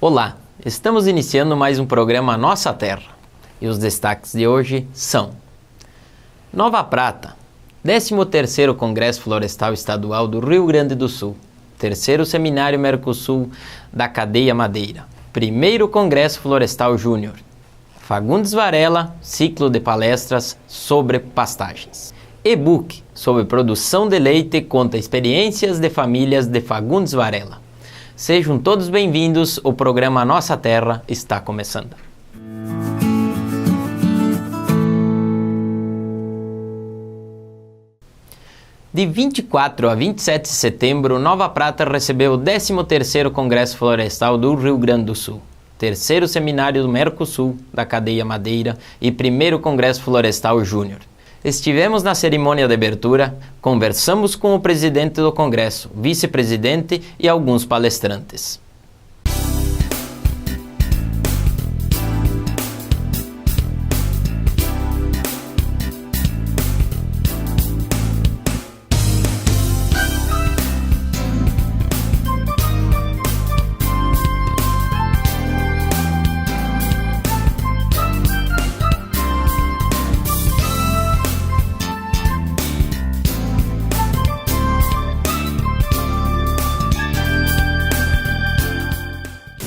Olá, estamos iniciando mais um programa Nossa Terra e os destaques de hoje são: Nova Prata, 13º Congresso Florestal Estadual do Rio Grande do Sul, 3º Seminário Mercosul da Cadeia Madeira, 1º Congresso Florestal Júnior, Fagundes Varela, ciclo de palestras sobre pastagens. E-book sobre produção de leite conta experiências de famílias de Fagundes Varela. Sejam todos bem-vindos, o programa Nossa Terra está começando. De 24 a 27 de setembro, Nova Prata recebeu o 13º Congresso Florestal do Rio Grande do Sul, 3º Seminário do Mercosul da Cadeia Madeira e 1º Congresso Florestal Júnior. Estivemos na cerimônia de abertura, conversamos com o presidente do Congresso, vice-presidente e alguns palestrantes.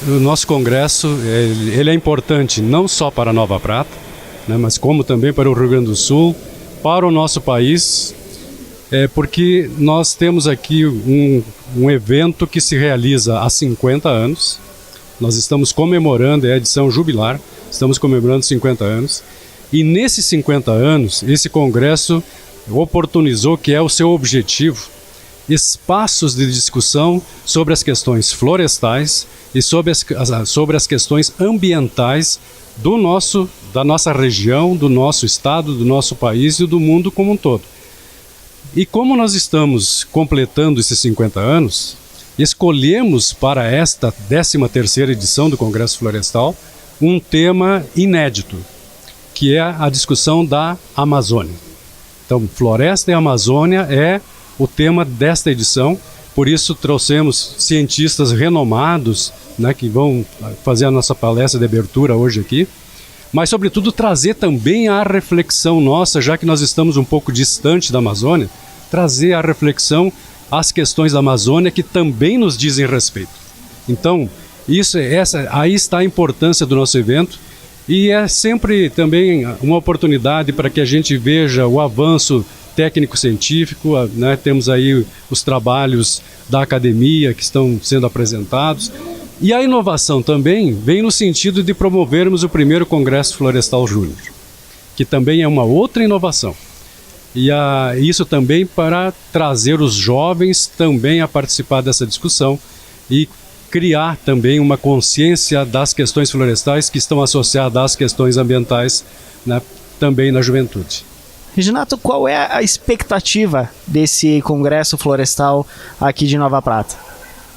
O nosso congresso ele é importante não só para Nova Prata, né, mas como também para o Rio Grande do Sul, para o nosso país, porque nós temos aqui um evento que se realiza há 50 anos. Nós estamos comemorando, é a edição jubilar, estamos comemorando 50 anos. E nesses 50 anos, esse congresso oportunizou, que é o seu objetivo, espaços de discussão sobre as questões florestais e sobre as questões ambientais da nossa região, do nosso estado, do nosso país e do mundo como um todo. E como nós estamos completando esses 50 anos, escolhemos para esta 13ª edição do Congresso Florestal um tema inédito, que é a discussão da Amazônia. Então, Floresta e Amazônia é o tema desta edição, por isso trouxemos cientistas renomados, né, que vão fazer a nossa palestra de abertura hoje aqui, mas sobretudo trazer também a reflexão nossa, já que nós estamos um pouco distante da Amazônia, trazer a reflexão às questões da Amazônia que também nos dizem respeito. Então, aí está a importância do nosso evento e é sempre também uma oportunidade para que a gente veja o avanço técnico-científico, né? Temos aí os trabalhos da academia que estão sendo apresentados. E a inovação também vem no sentido de promovermos o 1º Congresso Florestal Júnior, que também é uma outra inovação. E isso também para trazer os jovens também a participar dessa discussão e criar também uma consciência das questões florestais que estão associadas às questões ambientais, né, também na juventude. Reginato, qual é a expectativa desse Congresso Florestal aqui de Nova Prata?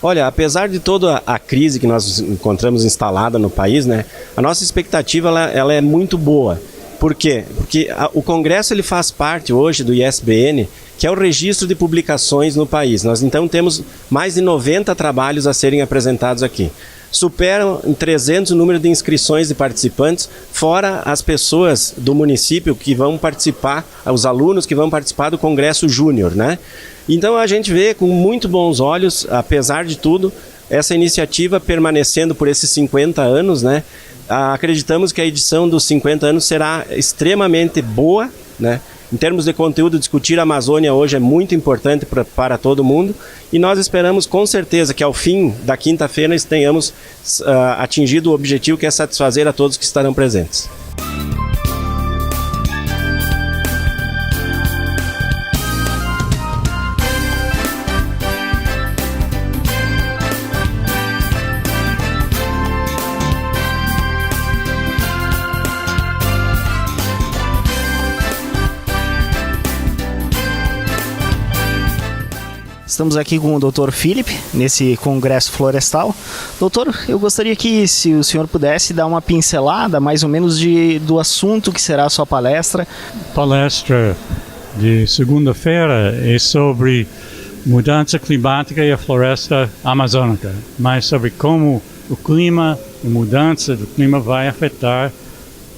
Olha, apesar de toda a crise que nós encontramos instalada no país, né, a nossa expectativa ela é muito boa. Por quê? Porque o Congresso ele faz parte hoje do ISBN, que é o registro de publicações no país. Nós então temos mais de 90 trabalhos a serem apresentados aqui. Superam em 300 o número de inscrições de participantes, fora as pessoas do município que vão participar, os alunos que vão participar do Congresso Júnior, né? Então a gente vê com muito bons olhos, apesar de tudo, essa iniciativa permanecendo por esses 50 anos, né? Acreditamos que a edição dos 50 anos será extremamente boa, né? Em termos de conteúdo, discutir a Amazônia hoje é muito importante para todo mundo e nós esperamos com certeza que ao fim da quinta-feira nós tenhamos atingido o objetivo, que é satisfazer a todos que estarão presentes. Estamos aqui com o Dr. Felipe, nesse Congresso Florestal. Doutor, eu gostaria que, se o senhor pudesse, dar uma pincelada, mais ou menos, do assunto que será a sua palestra. Palestra de segunda-feira é sobre mudança climática e a floresta amazônica, mas sobre como o clima, a mudança do clima vai afetar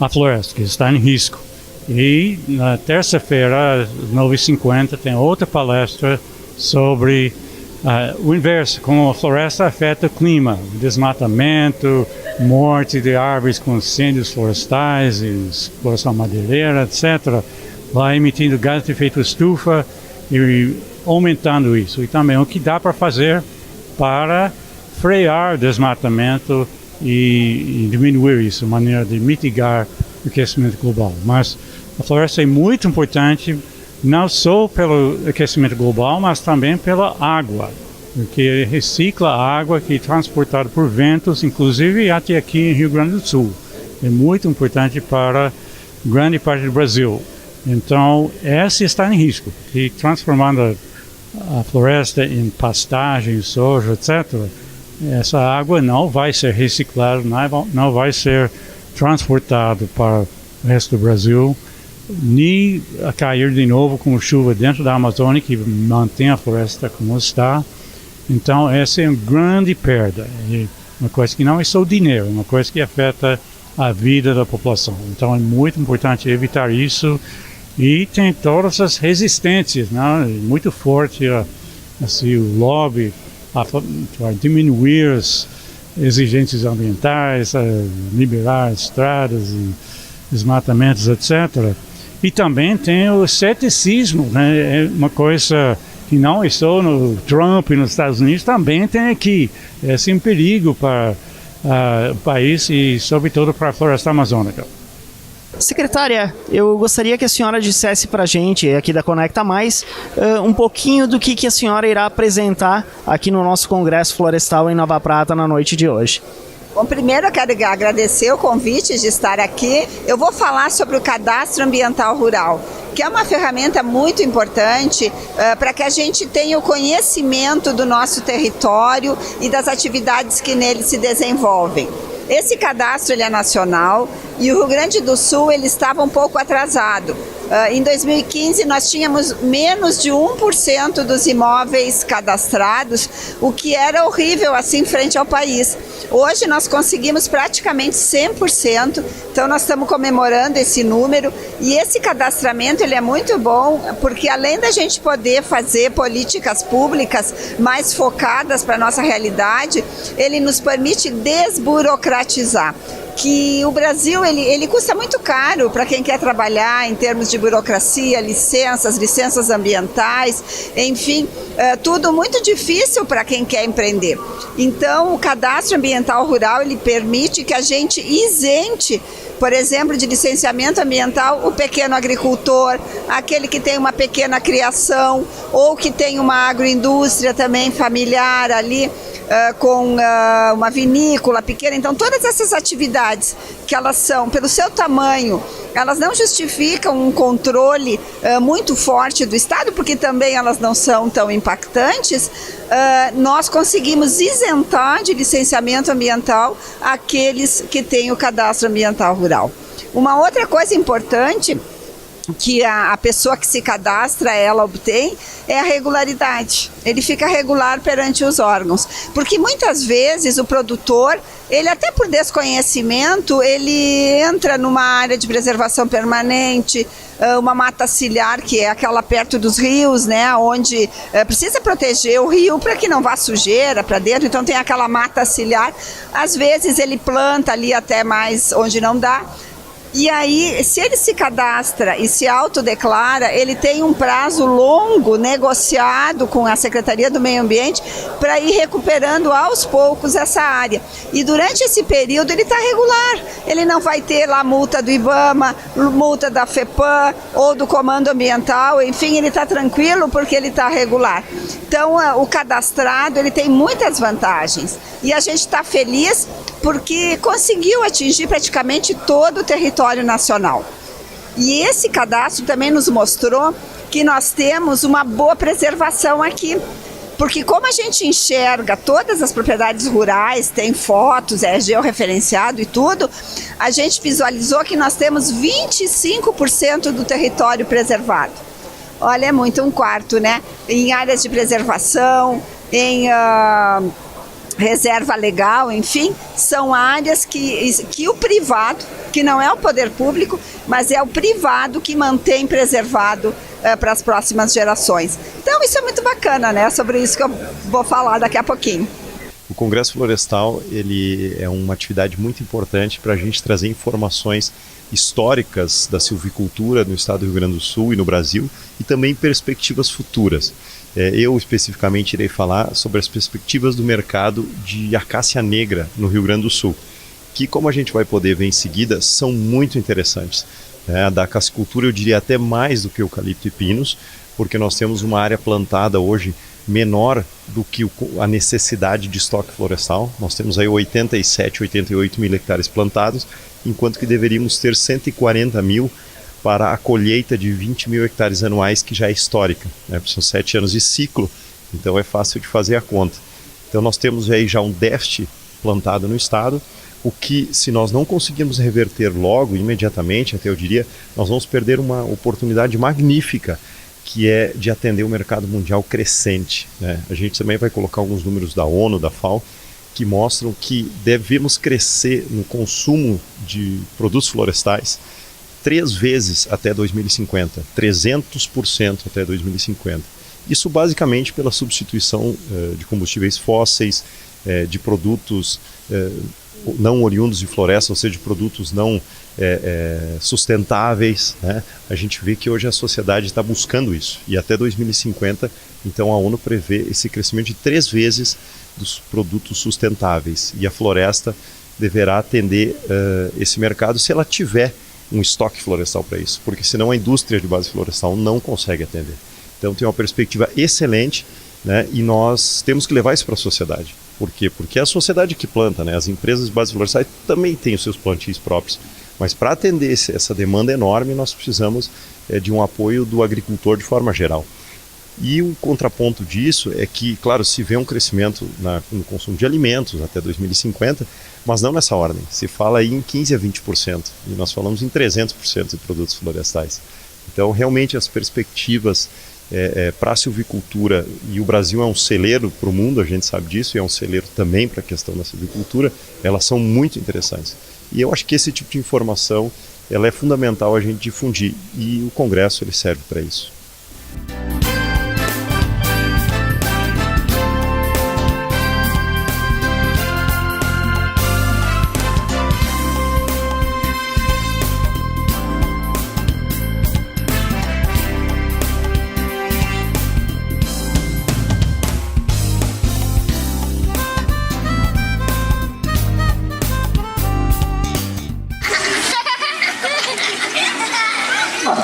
a floresta, que está em risco. E na terça-feira, às 9h50, tem outra palestra sobre o inverso, como a floresta afeta o clima, desmatamento, morte de árvores com incêndios florestais, exploração madeireira, etc. Vai emitindo gás de efeito estufa e aumentando isso. E também o que dá para fazer para frear o desmatamento e diminuir isso, maneira de mitigar o aquecimento global. Mas a floresta é muito importante, não só pelo aquecimento global, mas também pela água, porque recicla a água que é transportada por ventos, inclusive até aqui em Rio Grande do Sul. É muito importante para grande parte do Brasil. Então, essa está em risco, e transformando a floresta em pastagem, soja, etc., essa água não vai ser reciclada, não vai ser transportada para o resto do Brasil, nem a cair de novo com chuva dentro da Amazônia, que mantém a floresta como está. Então, essa é uma grande perda. E uma coisa que não é só dinheiro, é uma coisa que afeta a vida da população. Então, é muito importante evitar isso. E tem todas as resistências, né? Muito forte assim, o lobby para diminuir as exigências ambientais, liberar estradas e desmatamentos, etc. E também tem o ceticismo, né? É uma coisa que não é só no Trump e nos Estados Unidos, também tem aqui. Esse é um perigo para o país e, sobretudo, para a floresta amazônica. Secretária, eu gostaria que a senhora dissesse para a gente, aqui da Conecta Mais, um pouquinho do que a senhora irá apresentar aqui no nosso Congresso Florestal em Nova Prata na noite de hoje. Bom, primeiro eu quero agradecer o convite de estar aqui. Eu vou falar sobre o Cadastro Ambiental Rural, que é uma ferramenta muito importante para que a gente tenha o conhecimento do nosso território e das atividades que nele se desenvolvem. Esse cadastro ele é nacional e o Rio Grande do Sul ele estava um pouco atrasado. Em 2015 nós tínhamos menos de 1% dos imóveis cadastrados, o que era horrível assim frente ao país. Hoje nós conseguimos praticamente 100%, então nós estamos comemorando esse número e esse cadastramento ele é muito bom porque além da gente poder fazer políticas públicas mais focadas para a nossa realidade, ele nos permite desburocratizar. Que o Brasil ele custa muito caro para quem quer trabalhar em termos de burocracia, licenças ambientais, enfim, tudo muito difícil para quem quer empreender. Então, o Cadastro Ambiental Rural ele permite que a gente isente, por exemplo, de licenciamento ambiental, o pequeno agricultor, aquele que tem uma pequena criação ou que tem uma agroindústria também familiar ali, com uma vinícola pequena. Então, todas essas atividades que elas são, pelo seu tamanho, elas não justificam um controle muito forte do Estado, porque também elas não são tão impactantes, nós conseguimos isentar de licenciamento ambiental aqueles que têm o Cadastro Ambiental Rural. Uma outra coisa importante que a pessoa que se cadastra, ela obtém, é a regularidade. Ele fica regular perante os órgãos. Porque muitas vezes o produtor, ele até por desconhecimento, ele entra numa área de preservação permanente, uma mata ciliar, que é aquela perto dos rios, né, onde precisa proteger o rio para que não vá sujeira para dentro, então tem aquela mata ciliar. Às vezes ele planta ali até mais onde não dá. E aí, se ele se cadastra e se autodeclara, ele tem um prazo longo negociado com a Secretaria do Meio Ambiente para ir recuperando aos poucos essa área. E durante esse período ele está regular. Ele não vai ter lá multa do IBAMA, multa da FEPAM ou do Comando Ambiental, enfim, ele está tranquilo porque ele está regular. Então, o cadastrado ele tem muitas vantagens. E a gente está feliz porque conseguiu atingir praticamente todo o território nacional. E esse cadastro também nos mostrou que nós temos uma boa preservação aqui. Porque como a gente enxerga todas as propriedades rurais, tem fotos, é georreferenciado e tudo, a gente visualizou que nós temos 25% do território preservado. Olha, é muito, um quarto, né? Em áreas de preservação, em reserva legal, enfim, são áreas que o privado, que não é o poder público, mas é o privado que mantém preservado para as próximas gerações. Então isso é muito bacana, né? Sobre isso que eu vou falar daqui a pouquinho. O Congresso Florestal ele é uma atividade muito importante para a gente trazer informações históricas da silvicultura no estado do Rio Grande do Sul e no Brasil e também perspectivas futuras. Eu especificamente irei falar sobre as perspectivas do mercado de acácia negra no Rio Grande do Sul, que, como a gente vai poder ver em seguida, são muito interessantes. A da acacicultura eu diria até mais do que eucalipto e pinos, porque nós temos uma área plantada hoje menor do que a necessidade de estoque florestal. Nós temos aí 87, 88 mil hectares plantados, enquanto que deveríamos ter 140 mil para a colheita de 20 mil hectares anuais, que já é histórica, né? São 7 anos de ciclo, então é fácil de fazer a conta. Então nós temos aí já um déficit plantado no estado, o que, se nós não conseguirmos reverter logo, imediatamente, até eu diria, nós vamos perder uma oportunidade magnífica, que é de atender o mercado mundial crescente, né? A gente também vai colocar alguns números da ONU, da FAO, que mostram que devemos crescer no consumo de produtos florestais 3 vezes até 2050, 300% até 2050. Isso basicamente pela substituição de combustíveis fósseis, de produtos não oriundos de floresta, ou seja, de produtos não sustentáveis, né? A gente vê que hoje a sociedade está buscando isso, e até 2050, então a ONU prevê esse crescimento de 3 vezes dos produtos sustentáveis, e a floresta deverá atender esse mercado se ela tiver um estoque florestal para isso, porque senão a indústria de base florestal não consegue atender. Então tem uma perspectiva excelente, né? E nós temos que levar isso para a sociedade. Por quê? Porque é a sociedade que planta, né? As empresas de base florestais também têm os seus plantios próprios, mas para atender essa demanda enorme, nós precisamos de um apoio do agricultor de forma geral. E o contraponto disso é que, claro, se vê um crescimento no consumo de alimentos até 2050, mas não nessa ordem. Se fala aí em 15% a 20%, e nós falamos em 300% de produtos florestais. Então, realmente, as perspectivas para a silvicultura, e o Brasil é um celeiro para o mundo, a gente sabe disso, e é um celeiro também para a questão da silvicultura, elas são muito interessantes. E eu acho que esse tipo de informação ela é fundamental a gente difundir, e o Congresso ele serve para isso.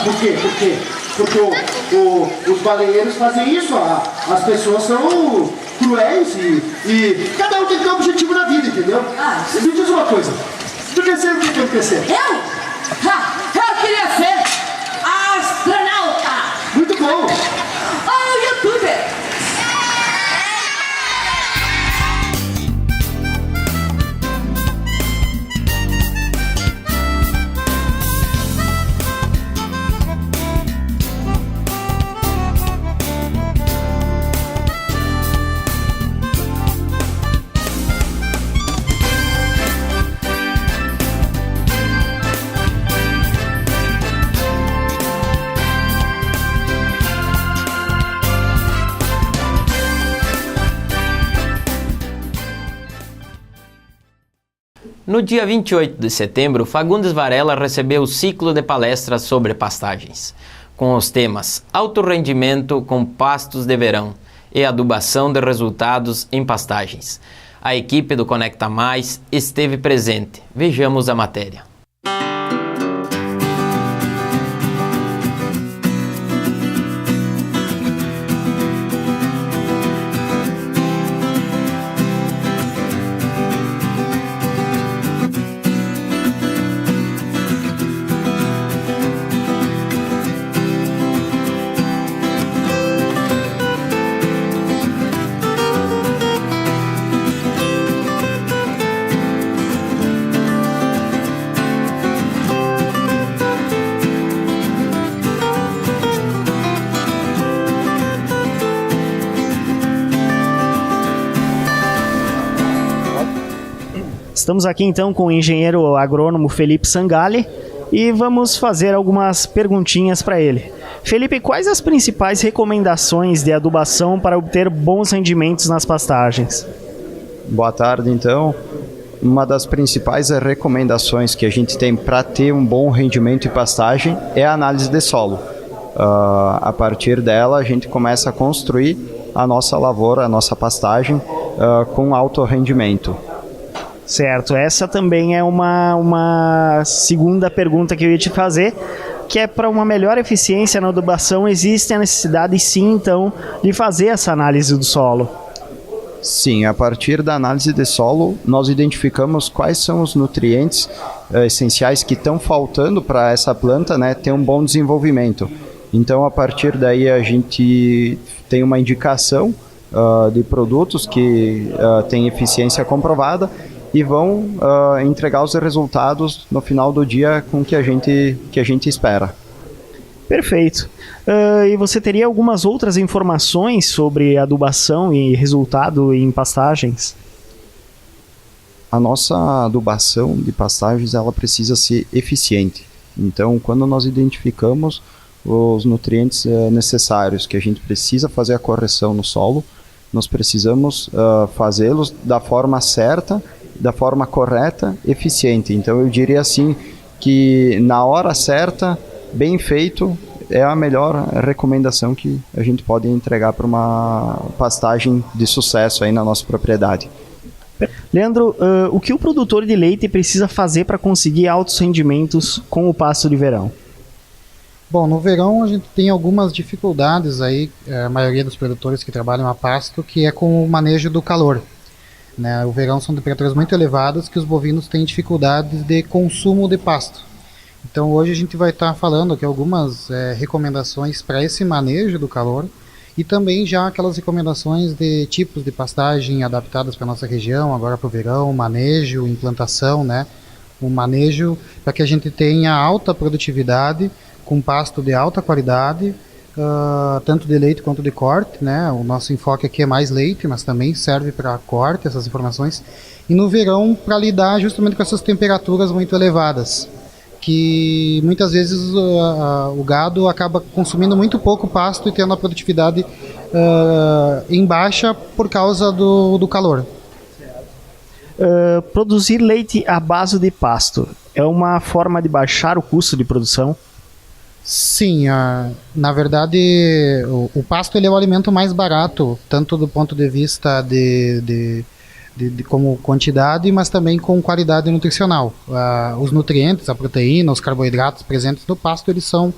Por quê? Porque os baleeiros fazem isso, as pessoas são cruéis e cada um tem que ter um objetivo na vida, entendeu? Me diz uma coisa, tu quer ser o que tu quer ser? Eu queria ser astronauta! Muito bom! Ou youtuber! No dia 28 de setembro, Fagundes Varela recebeu o ciclo de palestras sobre pastagens, com os temas Alto Rendimento com Pastos de Verão e Adubação de Resultados em Pastagens. A equipe do Conecta Mais esteve presente. Vejamos a matéria. Estamos aqui então com o engenheiro agrônomo Felipe Sangalli e vamos fazer algumas perguntinhas para ele. Felipe, quais as principais recomendações de adubação para obter bons rendimentos nas pastagens? Boa tarde, então. Uma das principais recomendações que a gente tem para ter um bom rendimento em pastagem é a análise de solo. A partir dela, a gente começa a construir a nossa lavoura, a nossa pastagem com alto rendimento. Certo, essa também é uma segunda pergunta que eu ia te fazer, que é para uma melhor eficiência na adubação, existe a necessidade sim, então, de fazer essa análise do solo. Sim, a partir da análise de solo, nós identificamos quais são os nutrientes essenciais que estão faltando para essa planta, né, ter um bom desenvolvimento. Então, a partir daí, a gente tem uma indicação de produtos que têm eficiência comprovada e vão entregar os resultados no final do dia com que a gente espera. Perfeito. E você teria algumas outras informações sobre adubação e resultado em pastagens? A nossa adubação de pastagens ela precisa ser eficiente. Então, quando nós identificamos os nutrientes necessários que a gente precisa fazer a correção no solo, nós precisamos fazê-los da forma certa, da forma correta, eficiente. Então, eu diria assim que na hora certa, bem feito, é a melhor recomendação que a gente pode entregar para uma pastagem de sucesso aí na nossa propriedade. Leandro, o que o produtor de leite precisa fazer para conseguir altos rendimentos com o pasto de verão? Bom, no verão a gente tem algumas dificuldades aí, a maioria dos produtores que trabalham a pasto, que é com o manejo do calor. O verão são temperaturas muito elevadas que os bovinos têm dificuldades de consumo de pasto. Então hoje a gente vai estar falando aqui algumas recomendações para esse manejo do calor e também já aquelas recomendações de tipos de pastagem adaptadas para a nossa região, agora para o verão, manejo, implantação, né? Um manejo para que a gente tenha alta produtividade com pasto de alta qualidade, tanto de leite quanto de corte, né? O nosso enfoque aqui é mais leite, mas também serve para corte, essas informações. E no verão para lidar justamente com essas temperaturas muito elevadas, que muitas vezes o gado acaba consumindo muito pouco pasto e tendo a produtividade em baixa por causa do calor. Produzir leite à base de pasto é uma forma de baixar o custo de produção? Sim, na verdade o pasto ele é o alimento mais barato, tanto do ponto de vista de como quantidade, mas também com qualidade nutricional. Os nutrientes, a proteína, os carboidratos presentes no pasto, eles são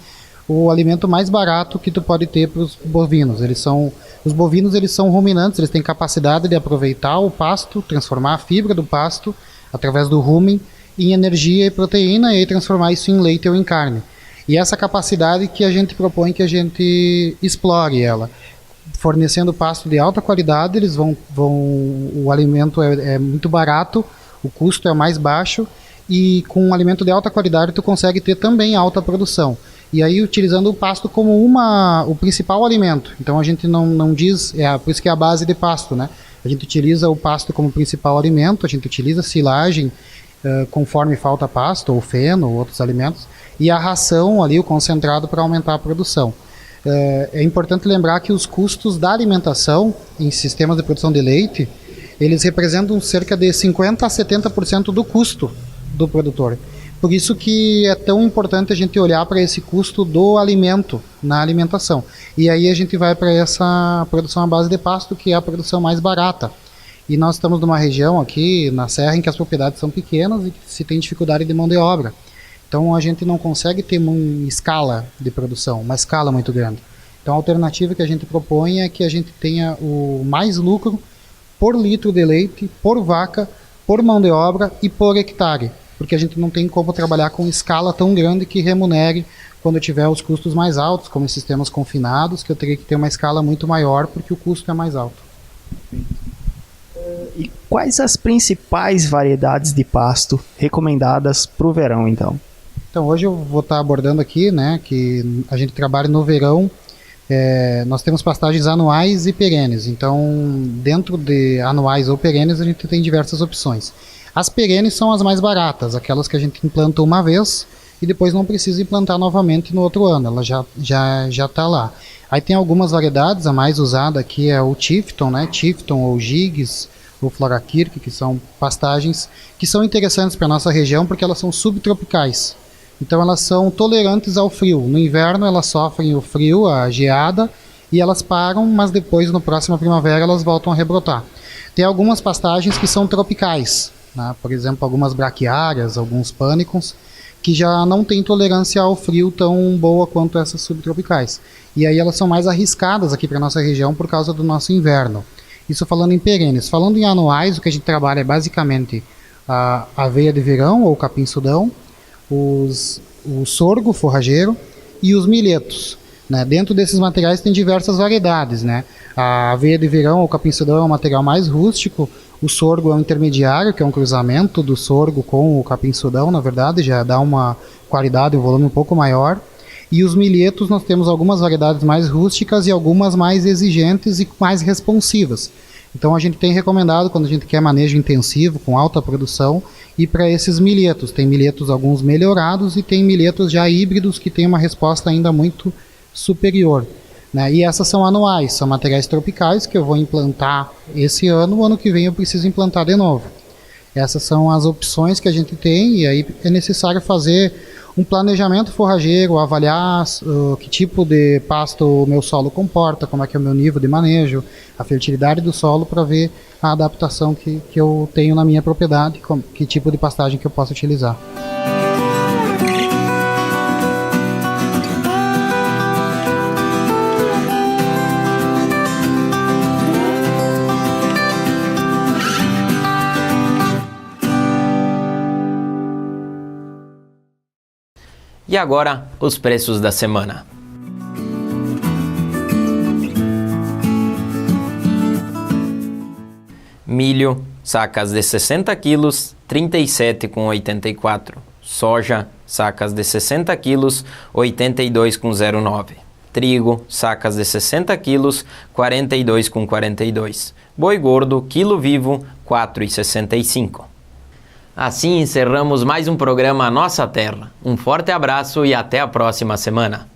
o alimento mais barato que tu pode ter para os bovinos. Os bovinos eles são ruminantes, eles têm capacidade de aproveitar o pasto, transformar a fibra do pasto através do rumen em energia e proteína e transformar isso em leite ou em carne. E essa capacidade que a gente propõe que a gente explore ela. Fornecendo pasto de alta qualidade, o alimento é muito barato, o custo é mais baixo e com um alimento de alta qualidade tu consegue ter também alta produção. E aí utilizando o pasto como o principal alimento. Então a gente não diz, por isso que é a base de pasto, né? A gente utiliza o pasto como principal alimento, a gente utiliza silagem conforme falta pasto, ou feno, ou outros alimentos, e a ração ali, o concentrado para aumentar a produção. É importante lembrar que os custos da alimentação em sistemas de produção de leite, eles representam cerca de 50% a 70% do custo do produtor. Por isso que é tão importante a gente olhar para esse custo do alimento na alimentação. E aí a gente vai para essa produção à base de pasto, que é a produção mais barata. E nós estamos numa região aqui na Serra em que as propriedades são pequenas e que se tem dificuldade de mão de obra. Então a gente não consegue ter uma escala de produção, uma escala muito grande. Então a alternativa que a gente propõe é que a gente tenha o mais lucro por litro de leite, por vaca, por mão de obra e por hectare. Porque a gente não tem como trabalhar com escala tão grande que remunere quando eu tiver os custos mais altos, como em sistemas confinados, que eu teria que ter uma escala muito maior porque o custo é mais alto. E quais as principais variedades de pasto recomendadas para o verão, então? Então, hoje eu vou estar abordando aqui, né, que a gente trabalha no verão, nós temos pastagens anuais e perenes. Então, dentro de anuais ou perenes, a gente tem diversas opções. As perenes são as mais baratas, aquelas que a gente implanta uma vez e depois não precisa implantar novamente no outro ano, ela já está lá. Aí tem algumas variedades, a mais usada aqui é o Tifton, né? Tifton ou Gigs, ou Florakirk, que são pastagens que são interessantes para a nossa região porque elas são subtropicais. Então elas são tolerantes ao frio. No inverno elas sofrem o frio, a geada, e elas param, mas depois, na próxima primavera, elas voltam a rebrotar. Tem algumas pastagens que são tropicais, né? Por exemplo, algumas braquiárias, alguns pânicos, que já não têm tolerância ao frio tão boa quanto essas subtropicais. E aí elas são mais arriscadas aqui para a nossa região por causa do nosso inverno. Isso falando em perenes. Falando em anuais, o que a gente trabalha é basicamente a aveia de verão ou capim-sudão, o sorgo forrageiro e os milhetos. Né? Dentro desses materiais tem diversas variedades. Né? A aveia de verão ou capim-sudão é um material mais rústico, o sorgo é um intermediário, que é um cruzamento do sorgo com o capim-sudão, na verdade, já dá uma qualidade, um volume um pouco maior. E os milhetos nós temos algumas variedades mais rústicas e algumas mais exigentes e mais responsivas. Então a gente tem recomendado, quando a gente quer manejo intensivo, com alta produção, ir para esses milhetos. Tem milhetos alguns melhorados e tem milhetos já híbridos que têm uma resposta ainda muito superior. Né? E essas são anuais, são materiais tropicais que eu vou implantar esse ano, o ano que vem eu preciso implantar de novo. Essas são as opções que a gente tem e aí é necessário fazer um planejamento forrageiro, avaliar que tipo de pasto o meu solo comporta, como é que é o meu nível de manejo, a fertilidade do solo para ver a adaptação que eu tenho na minha propriedade, que tipo de pastagem que eu posso utilizar. E agora, os preços da semana. Milho, sacas de 60 quilos, R$ 37,84. Soja, sacas de 60 quilos, R$ 82,09. Trigo, sacas de 60 quilos, R$ 42,42. Boi gordo, quilo vivo, R$ 4,65. Assim encerramos mais um programa Nossa Terra. Um forte abraço e até a próxima semana.